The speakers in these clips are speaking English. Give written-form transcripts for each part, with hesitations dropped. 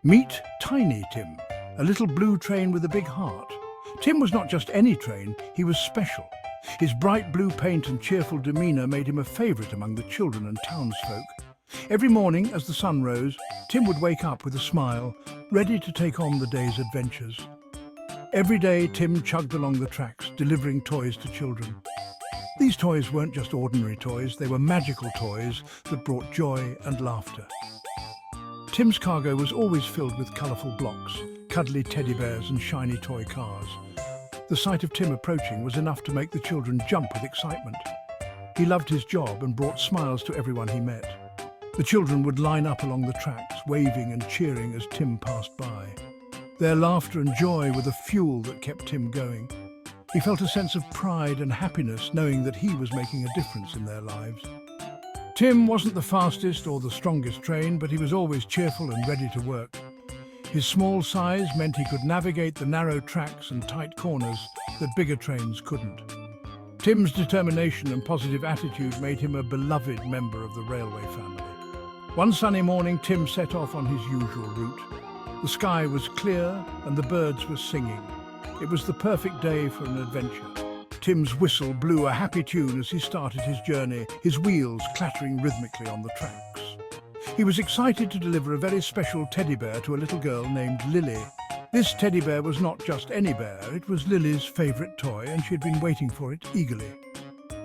Meet Tiny Tim, a little blue train with a big heart. Tim was not just any train, he was special. His bright blue paint and cheerful demeanour made him a favourite among the children and townsfolk. Every morning, as the sun rose, Tim would wake up with a smile, ready to take on the day's adventures. Every day, Tim chugged along the tracks, delivering toys to children. These toys weren't just ordinary toys, they were magical toys that brought joy and laughter. Tim's cargo was always filled with colourful blocks, cuddly teddy bears and shiny toy cars. The sight of Tim approaching was enough to make the children jump with excitement. He loved his job and brought smiles to everyone he met. The children would line up along the tracks, waving and cheering as Tim passed by. Their laughter and joy were the fuel that kept Tim going. He felt a sense of pride and happiness knowing that he was making a difference in their lives. Tim wasn't the fastest or the strongest train, but he was always cheerful and ready to work. His small size meant he could navigate the narrow tracks and tight corners that bigger trains couldn't. Tim's determination and positive attitude made him a beloved member of the railway family. One sunny morning, Tim set off on his usual route. The sky was clear and the birds were singing. It was the perfect day for an adventure. Tim's whistle blew a happy tune as he started his journey, his wheels clattering rhythmically on the tracks. He was excited to deliver a very special teddy bear to a little girl named Lily. This teddy bear was not just any bear, it was Lily's favourite toy and she had been waiting for it eagerly.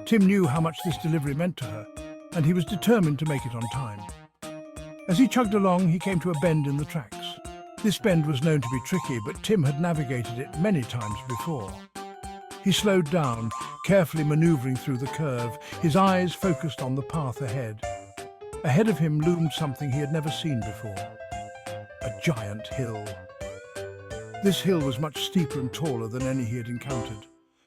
Tim knew how much this delivery meant to her, and he was determined to make it on time. As he chugged along, he came to a bend in the tracks. This bend was known to be tricky, but Tim had navigated it many times before. He slowed down, carefully manoeuvring through the curve, his eyes focused on the path ahead. Ahead of him loomed something he had never seen before. A giant hill. This hill was much steeper and taller than any he had encountered.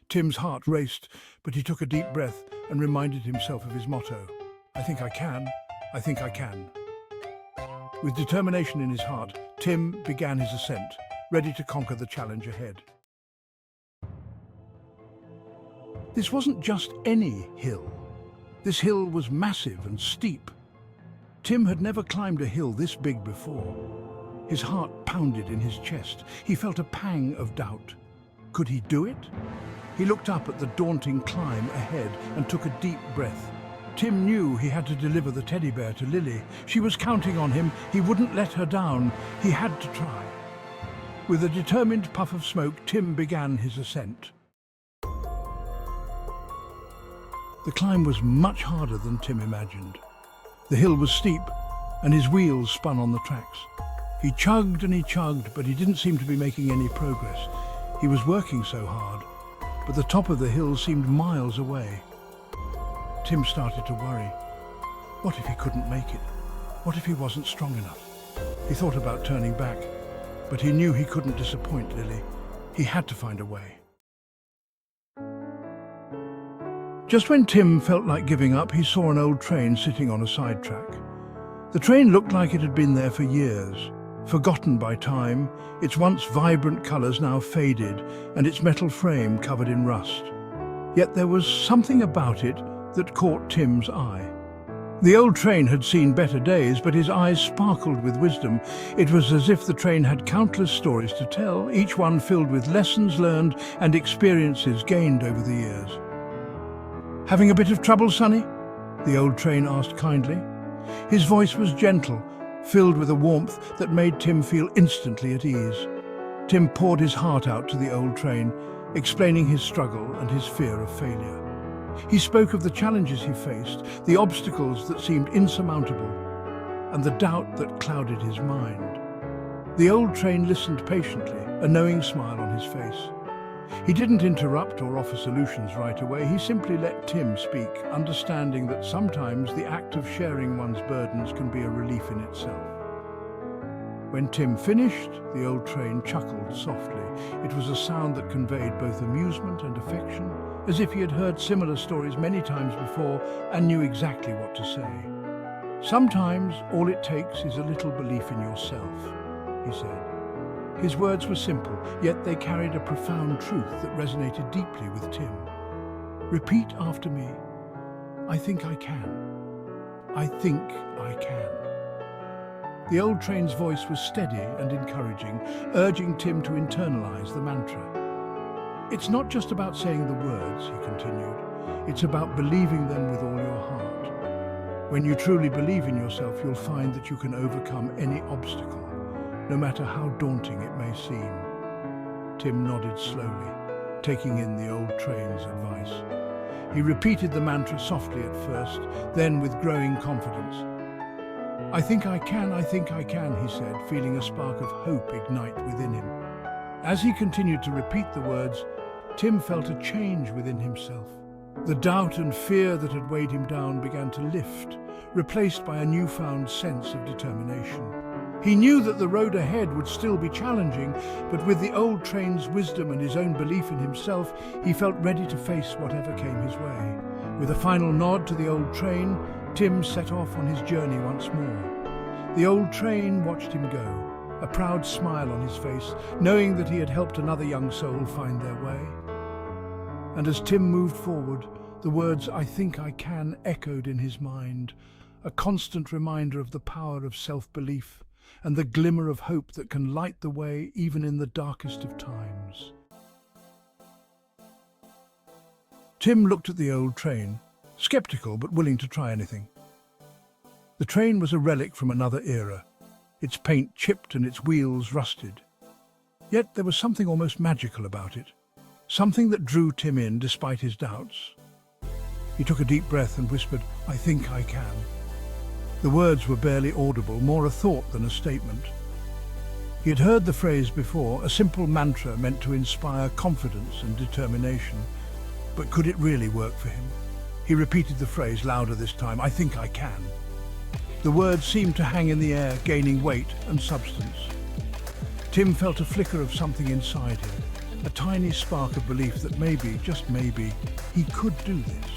Tim's heart raced, but he took a deep breath and reminded himself of his motto. I think I can. I think I can. With determination in his heart, Tim began his ascent, ready to conquer the challenge ahead. This wasn't just any hill. This hill was massive and steep. Tim had never climbed a hill this big before. His heart pounded in his chest. He felt a pang of doubt. Could he do it? He looked up at the daunting climb ahead and took a deep breath. Tim knew he had to deliver the teddy bear to Lily. She was counting on him. He wouldn't let her down. He had to try. With a determined puff of smoke, Tim began his ascent. The climb was much harder than Tim imagined. The hill was steep, and his wheels spun on the tracks. He chugged and he chugged, but he didn't seem to be making any progress. He was working so hard, but the top of the hill seemed miles away. Tim started to worry. What if he couldn't make it? What if he wasn't strong enough? He thought about turning back, but he knew he couldn't disappoint Lily. He had to find a way. Just when Tim felt like giving up, he saw an old train sitting on a side track. The train looked like it had been there for years, forgotten by time, its once vibrant colours now faded and its metal frame covered in rust. Yet there was something about it that caught Tim's eye. The old train had seen better days, but his eyes sparkled with wisdom. It was as if the train had countless stories to tell, each one filled with lessons learned and experiences gained over the years. Having a bit of trouble, Sonny? The old train asked kindly. His voice was gentle, filled with a warmth that made Tim feel instantly at ease. Tim poured his heart out to the old train, explaining his struggle and his fear of failure. He spoke of the challenges he faced, the obstacles that seemed insurmountable, and the doubt that clouded his mind. The old train listened patiently, a knowing smile on his face. He didn't interrupt or offer solutions right away. He simply let Tim speak, understanding that sometimes the act of sharing one's burdens can be a relief in itself. When Tim finished, the old train chuckled softly. It was a sound that conveyed both amusement and affection, as if he had heard similar stories many times before and knew exactly what to say. Sometimes all it takes is a little belief in yourself, he said. His words were simple, yet they carried a profound truth that resonated deeply with Tim. Repeat after me. I think I can. I think I can. The old train's voice was steady and encouraging, urging Tim to internalize the mantra. "It's not just about saying the words," he continued. "It's about believing them with all your heart. When you truly believe in yourself, you'll find that you can overcome any obstacle, no matter how daunting it may seem." Tim nodded slowly, taking in the old train's advice. He repeated the mantra softly at first, then with growing confidence. "I think I can, he said, feeling a spark of hope ignite within him. As he continued to repeat the words, Tim felt a change within himself. The doubt and fear that had weighed him down began to lift, replaced by a newfound sense of determination. He knew that the road ahead would still be challenging, but with the old train's wisdom and his own belief in himself, he felt ready to face whatever came his way. With a final nod to the old train, Tim set off on his journey once more. The old train watched him go, a proud smile on his face, knowing that he had helped another young soul find their way. And as Tim moved forward, the words "I think I can" echoed in his mind, a constant reminder of the power of self-belief and the glimmer of hope that can light the way even in the darkest of times. Tim looked at the old train, skeptical but willing to try anything. The train was a relic from another era, its paint chipped and its wheels rusted. Yet there was something almost magical about it, something that drew Tim in despite his doubts. He took a deep breath and whispered, "I think I can." The words were barely audible, more a thought than a statement. He had heard the phrase before, a simple mantra meant to inspire confidence and determination. But could it really work for him? He repeated the phrase louder this time, "I think I can." The words seemed to hang in the air, gaining weight and substance. Tim felt a flicker of something inside him, a tiny spark of belief that maybe, just maybe, he could do this.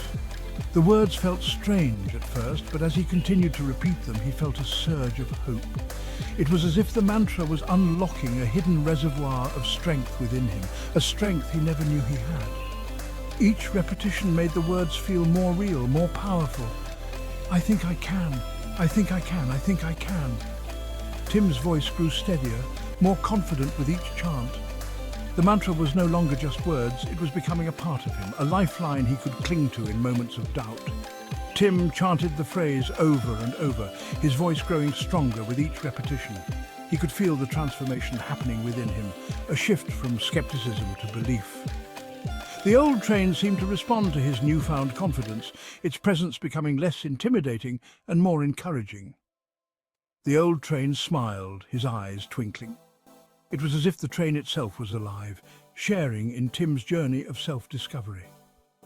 The words felt strange at first, but as he continued to repeat them, he felt a surge of hope. It was as if the mantra was unlocking a hidden reservoir of strength within him, a strength he never knew he had. Each repetition made the words feel more real, more powerful. "I think I can, I think I can, I think I can." Tim's voice grew steadier, more confident with each chant. The mantra was no longer just words, it was becoming a part of him, a lifeline he could cling to in moments of doubt. Tim chanted the phrase over and over, his voice growing stronger with each repetition. He could feel the transformation happening within him, a shift from skepticism to belief. The old train seemed to respond to his newfound confidence, its presence becoming less intimidating and more encouraging. The old train smiled, his eyes twinkling. It was as if the train itself was alive, sharing in Tim's journey of self-discovery.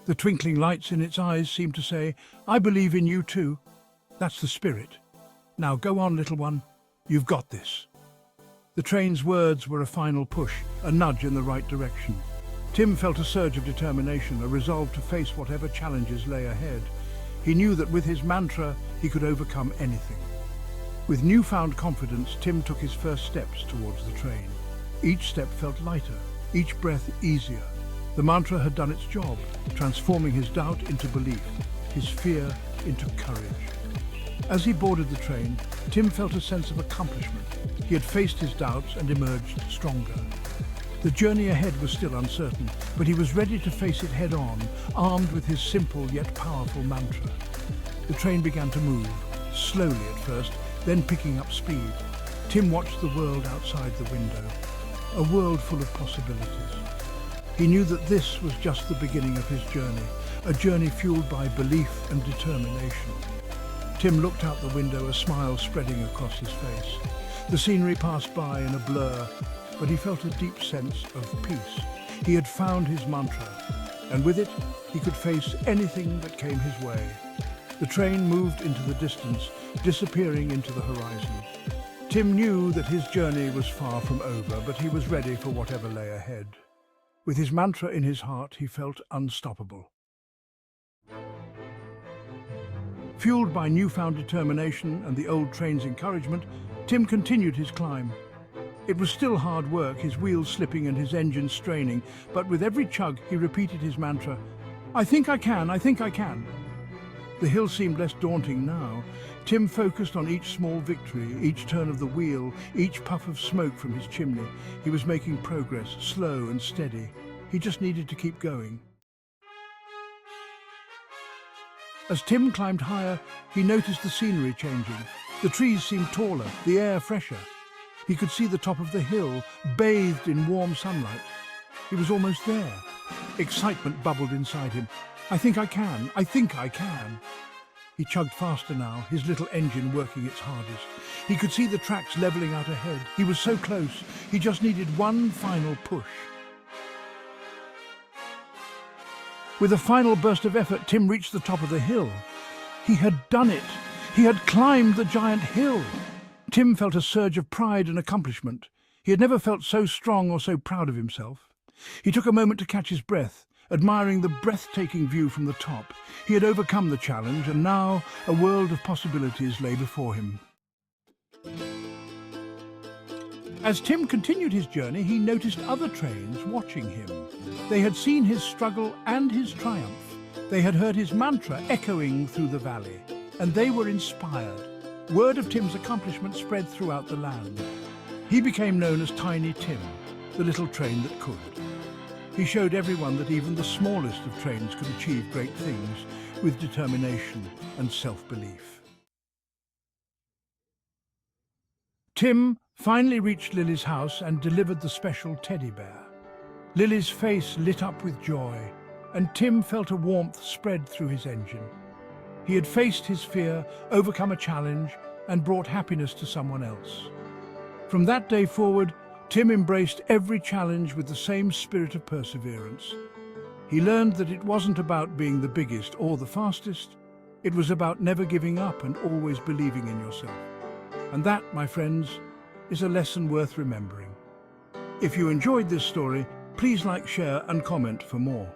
The twinkling lights in its eyes seemed to say, "I believe in you too. That's the spirit. Now go on, little one. You've got this." The train's words were a final push, a nudge in the right direction. Tim felt a surge of determination, a resolve to face whatever challenges lay ahead. He knew that with his mantra, he could overcome anything. With newfound confidence, Tim took his first steps towards the train. Each step felt lighter, each breath easier. The mantra had done its job, transforming his doubt into belief, his fear into courage. As he boarded the train, Tim felt a sense of accomplishment. He had faced his doubts and emerged stronger. The journey ahead was still uncertain, but he was ready to face it head-on, armed with his simple yet powerful mantra. The train began to move, slowly at first, then picking up speed. Tim watched the world outside the window, a world full of possibilities. He knew that this was just the beginning of his journey, a journey fueled by belief and determination. Tim looked out the window, a smile spreading across his face. The scenery passed by in a blur, but he felt a deep sense of peace. He had found his mantra, and with it, he could face anything that came his way. The train moved into the distance, disappearing into the horizon. Tim knew that his journey was far from over, but he was ready for whatever lay ahead. With his mantra in his heart, he felt unstoppable. Fueled by newfound determination and the old train's encouragement, Tim continued his climb. It was still hard work, his wheels slipping and his engine straining, but with every chug he repeated his mantra, "I think I can, I think I can." The hill seemed less daunting now. Tim focused on each small victory, each turn of the wheel, each puff of smoke from his chimney. He was making progress, slow and steady. He just needed to keep going. As Tim climbed higher, he noticed the scenery changing. The trees seemed taller, the air fresher. He could see the top of the hill, bathed in warm sunlight. He was almost there. Excitement bubbled inside him. I think I can. I think I can. He chugged faster now, his little engine working its hardest. He could see the tracks levelling out ahead. He was so close. He just needed one final push. With a final burst of effort, Tim reached the top of the hill. He had done it. He had climbed the giant hill. Tim felt a surge of pride and accomplishment. He had never felt so strong or so proud of himself. He took a moment to catch his breath, admiring the breathtaking view from the top. He had overcome the challenge, and now a world of possibilities lay before him. As Tim continued his journey, he noticed other trains watching him. They had seen his struggle and his triumph. They had heard his mantra echoing through the valley, and they were inspired. Word of Tim's accomplishment spread throughout the land. He became known as Tiny Tim, the little train that could. He showed everyone that even the smallest of trains could achieve great things with determination and self-belief. Tim finally reached Lily's house and delivered the special teddy bear. Lily's face lit up with joy, and Tim felt a warmth spread through his engine. He had faced his fear, overcome a challenge, and brought happiness to someone else. From that day forward, Tim embraced every challenge with the same spirit of perseverance. He learned that it wasn't about being the biggest or the fastest. It was about never giving up and always believing in yourself. And that, my friends, is a lesson worth remembering. If you enjoyed this story, please like, share and comment for more.